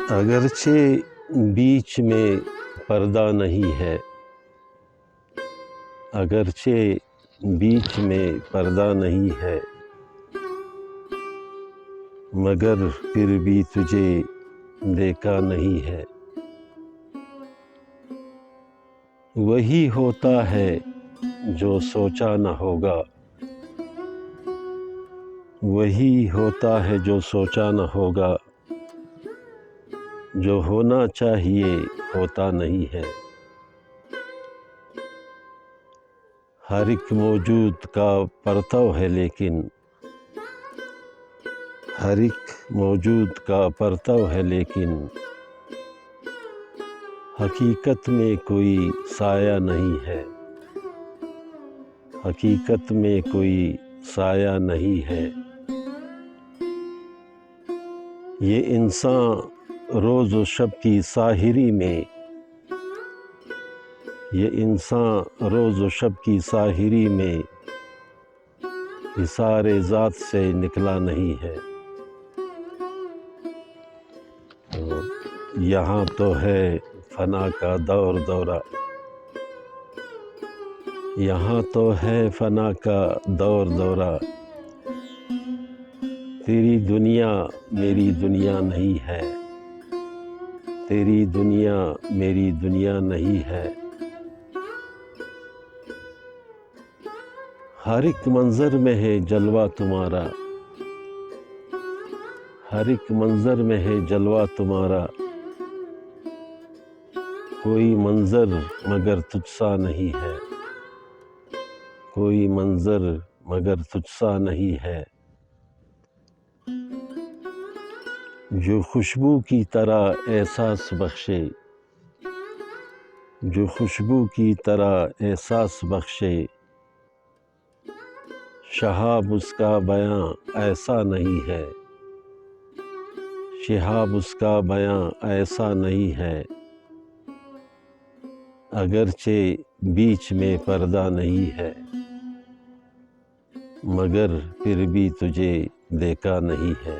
اگرچہ بیچ میں پردہ نہیں ہے، اگرچہ بیچ میں پردہ نہیں ہے، مگر پھر بھی تجھے دیکھا نہیں ہے۔ وہی ہوتا ہے جو سوچا نہ ہوگا، وہی ہوتا ہے جو سوچا نہ ہوگا، جو ہونا چاہیے ہوتا نہیں ہے۔ ہر ایک موجود کا پرتو ہے لیکن، ہر ایک موجود کا پرتو ہے لیکن، حقیقت میں کوئی سایہ نہیں ہے، حقیقت میں کوئی سایہ نہیں ہے۔ یہ انسان روز و شب کی ساحری میں، یہ انسان روز و شب کی ساحری میں حصار ذات سے نکلا نہیں ہے۔ یہاں تو ہے فنا کا دور دورہ، یہاں تو ہے فنا کا دور دورہ، تیری دنیا میری دنیا نہیں ہے، تیری دنیا میری دنیا نہیں ہے۔ ہر ایک منظر میں ہے جلوہ تمہارا، ہر ایک منظر میں ہے جلوہ تمہارا، کوئی منظر مگر تجھ سا نہیں ہے، کوئی منظر مگر تجھ سا نہیں ہے۔ جو خوشبو کی طرح احساس بخشے، جو خوشبو کی طرح احساس بخشے، شہاب اس کا بیاں ایسا نہیں ہے، شہاب اس کا بیاں ایسا نہیں ہے۔ اگرچہ بیچ میں پردہ نہیں ہے، مگر پھر بھی تجھے دیکھا نہیں ہے۔